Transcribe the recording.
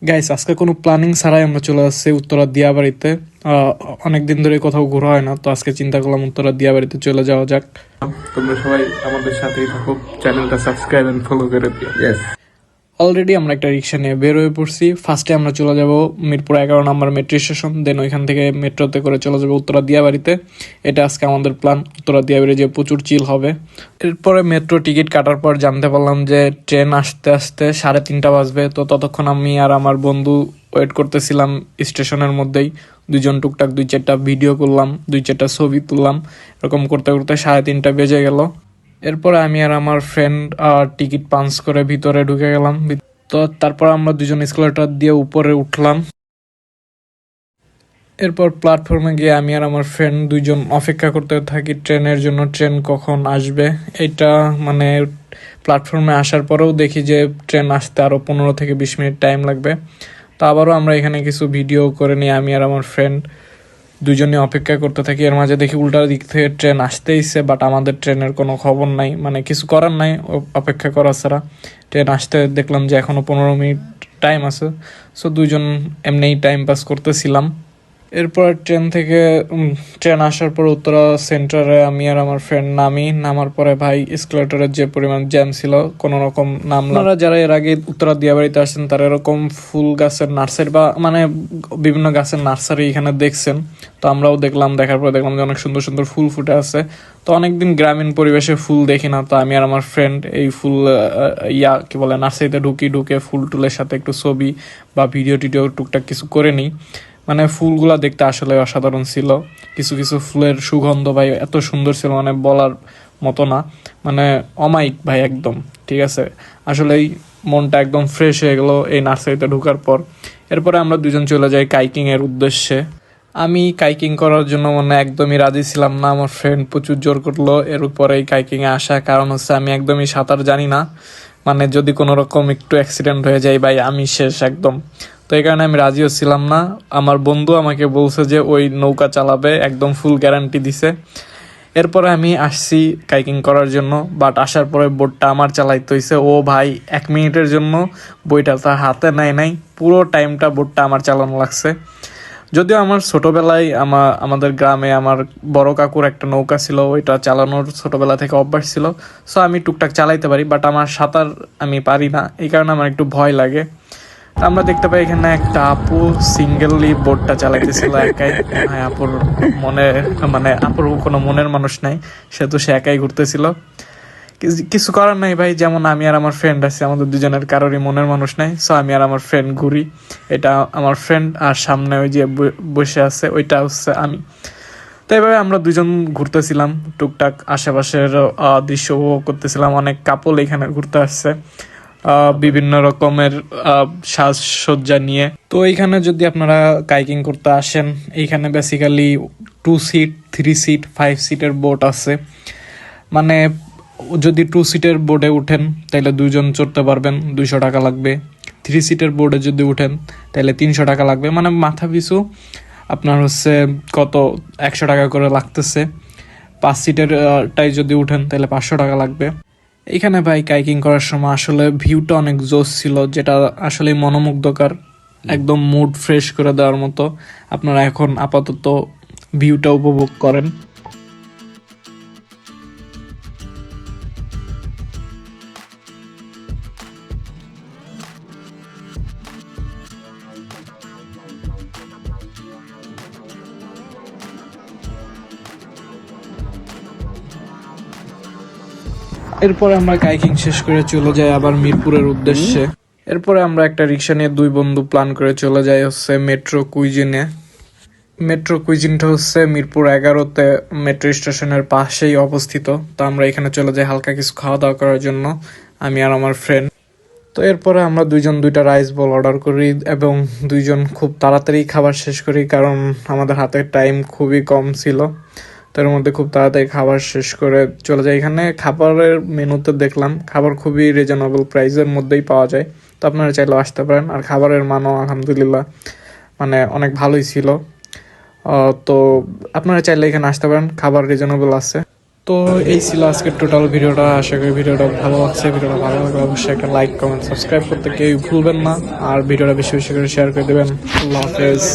Guys, আজকে কোনো planning ছাড়াই আমরা চলে আসছি উত্তরা দিয়াবাড়িতে। অনেকদিন ধরে কোথাও ঘোরা হয় না, তো আজকে চিন্তা করলাম উত্তরা দিয়াবাড়িতে চলে যাওয়া যাক। তোমরা সবাই আমাদের সাথেই থাকো, চ্যানেলটা সাবস্ক্রাইব এন্ড ফলো করে দিও। অলরেডি আমরা একটা রিক্সা নিয়ে বের হয়ে পড়ছি। ফার্স্টে আমরা চলে যাব মিরপুর 11 নম্বর মেট্রো স্টেশন, দেন ওইখান থেকে মেট্রোতে করে চলে যাবো উত্তরা দিয়াবাড়িতে। এটা আজকে আমাদের প্ল্যান, উত্তরা দিয়াবাড়ি যে প্রচুর চিল হবে। এরপরে মেট্রো টিকিট কাটার পর জানতে পারলাম যে ট্রেন আসতে আসতে 3:30 বাজবে। তো ততক্ষণ আমি আর আমার বন্ধু ওয়েট করতেছিলাম স্টেশনের মধ্যেই। দুইজন টুকটাক 2-4টা ভিডিও করলাম, 2-4টা ছবি তুললাম। এরকম করতে করতে 3:30 বেজে গেল। এরপরে আমি আর আমার ফ্রেন্ড টিকিট পাঞ্চ করে ভিতরে ঢুকে গেলাম। তো তারপর আমরা দুজন এসকেলেটর দিয়ে উপরে উঠলাম। এরপর প্ল্যাটফর্মে গিয়ে আমি আর আমার ফ্রেন্ড দুইজন অপেক্ষা করতে থাকি ট্রেনের জন্য, ট্রেন কখন আসবে। এটা মানে প্ল্যাটফর্মে আসার পরেও দেখি যে ট্রেন আসতে আরও 15 থেকে 20 মিনিট টাইম লাগবে। তো আবারও আমরা এখানে কিছু ভিডিও করে নিয়ে আমি আর আমার ফ্রেন্ড দুজনে অপেক্ষা করতে থাকি। এর মাঝে দেখি উল্টা দিক থেকে ট্রেন আসতেইছে, বাট আমাদের ট্রেনের কোনো খবর নাই, মানে কিছু করার নাই অপেক্ষা করা ছাড়া। ট্রেন আসতে দেখলাম যে এখনও 15 মিনিট টাইম আছে। সো দুজন এমনিই টাইম পাস করতেছিলাম। এরপর ট্রেন আসার পর উত্তরা সেন্টারে আমি আর আমার ফ্রেন্ড নামার পরে ভাই এসকেলেটরের যে পরিমাণ জ্যাম ছিল, কোনো রকম নামলাম। আপনারা যারা এর আগে উত্তরা দিয়াবাড়িতে আসছেন তারা এরকম ফুল গাছের নার্সারি বা মানে বিভিন্ন গাছের নার্সারি এখানে দেখছেন। তো আমরাও দেখলাম, দেখার পর দেখলাম যে অনেক সুন্দর সুন্দর ফুল ফুটে আছে। তো অনেকদিন গ্রামীণ পরিবেশে ফুল দেখি না, তো আমি আর আমার ফ্রেন্ড এই ফুল কি বলে নার্সারিতে ঢুকে ফুল টুলের সাথে একটু ছবি বা ভিডিও টিডিও টুকটাক কিছু করে নিই। মানে ফুলগুলা দেখতে আসলে অসাধারণ ছিল। কিছু কিছু ফুলের সুগন্ধ ভাই এত সুন্দর ছিল, মানে বলার মতো না, মানে অমায়িক ভাই একদম। ঠিক আছে, আসলেই মনটা একদম ফ্রেশ হয়ে গেল এই নার্সারিতে ঢোকার পর। এরপরে আমরা দুজন চলে যাই কাইকিং এর উদ্দেশ্যে। আমি কাইকিং করার জন্য মানে একদমই রাজি ছিলাম না, আমার ফ্রেন্ড প্রচুর জোর করলো এর উপরে এই কাইকিং এ আসা। কারণ হচ্ছে আমি একদমই সাঁতার জানি না, মানে যদি কোনো রকম একটু অ্যাক্সিডেন্ট হয়ে যায় ভাই আমি শেষ একদম। তো এই কারণে আমি রাজিও ছিলাম না। আমার বন্ধু আমাকে বলছে যে ওই নৌকা চালাবে, একদম ফুল গ্যারান্টি দিছে। এরপরে আমি আসছি কাইকিং করার জন্য, বাট আসার পরে বোটটা আমার চালাইতে হয়েছে। ও ভাই 1 মিনিটের জন্য বইটা তার হাতে নেয় নাই, পুরো টাইমটা বোটটা আমার চালানো লাগছে। যদিও আমার ছোটবেলায় আমাদের গ্রামে আমার বড় কাকুর একটা নৌকা ছিল, ওইটা চালানোর ছোটবেলা থেকে অভ্যাস ছিল। সো আমি টুকটাক চালাইতে পারি, বাট আমার সাঁতার আমি পারি না, এই কারণে আমার একটু ভয় লাগে। আমরা দেখতে পাই এখানে একটা আপু সিঙ্গেললি বোটটা চালাইতেছিল একাই। হ্যাঁ, আপুর মনে মানে আপুর কোনো মনের মানুষ নাই, সে একাই ঘুরতেছিল। কিছু করার নাই ভাই, যেমন আমি আর আমার ফ্রেন্ড আছে, আমাদের দুজনের কারোরই মনের মানুষ নাই। সো আমি আর আমার ফ্রেন্ড ঘুরি, এটা আমার ফ্রেন্ড, আর সামনে ওই যে বসে আছে ওইটা হচ্ছে আমি। তো এইভাবে আমরা দুজন ঘুরতেছিলাম, টুকটাক আশেপাশের দৃশ্য উপভোগ করতেছিলাম। অনেক কাপল এখানে ঘুরতে আসছে বিভিন্ন রকমের সাজসজ্জা নিয়ে। তো এইখানে যদি আপনারা কাইকিং করতে আসেন, এইখানে বেসিক্যালি 2 সিট, 3 সিট, 5 সিটের বোট আছে। মানে যদি 2 সিটের বোর্ডে উঠেন তাহলে দুইজন চড়তে পারবেন, 200 টাকা লাগবে। 3 সিটের বোর্ডে যদি উঠেন তাহলে 300 টাকা লাগবে, মানে মাথা পিছু আপনার হচ্ছে কত 100 টাকা করে লাগতেছে। 5 সিটের টাই যদি উঠেন তাহলে 500 টাকা লাগবে। এখানে ভাই কাইকিং করার সময় আসলে ভিউটা অনেক জোস ছিল, যেটা আসলে মনোমুগ্ধকর, একদম মুড ফ্রেশ করে দেওয়ার মতো। আপনারা এখন আপাতত ভিউটা উপভোগ করেন। এরপরে আমরা কাইকিং শেষ করে চলে যাই আবার মিরপুরের উদ্দেশ্যে। এরপরে আমরা একটা রিক্সা নিয়ে দুই বন্ধু প্ল্যান করে চলে যাই হচ্ছে মেট্রো কুইজিনে। মেট্রো কুইজিনটা হচ্ছে মিরপুর 11তে মেট্রো স্টেশনের পাশেই অবস্থিত। তো আমরা এখানে চলে যাই হালকা কিছু খাওয়া দাওয়া করার জন্য, আমি আর আমার ফ্রেন্ড। তো এরপরে আমরা দুইজন 2টা রাইস বল অর্ডার করি এবং দুইজন খুব তাড়াতাড়ি খাবার শেষ করি, কারণ আমাদের হাতে টাইম খুবই কম ছিল। তার মধ্যে খুব তাড়াতাড়ি খাবার শেষ করে চলে যায়। এখানে খাবারের মেনুতে দেখলাম খাবার খুবই রিজনেবল প্রাইসের মধ্যেই পাওয়া যায়, তো আপনারা চাইলেও আসতে পারেন। আর খাবারের মানও আলহামদুলিল্লাহ মানে অনেক ভালোই ছিল। তো আপনারা চাইলে এখানে আসতে পারেন, খাবার রিজনেবল আছে। তো এই ছিল আজকের টোটাল ভিডিওটা। আশা করি ভিডিওটা ভালো লাগছে। ভিডিওটা ভালো লাগলে অবশ্যই একটা লাইক কমেন্ট সাবস্ক্রাইব করতে কেউ ভুলবেন না, আর ভিডিওটা বেশি বেশি করে শেয়ার করে দেবেন। আল্লাহ হাফেজ।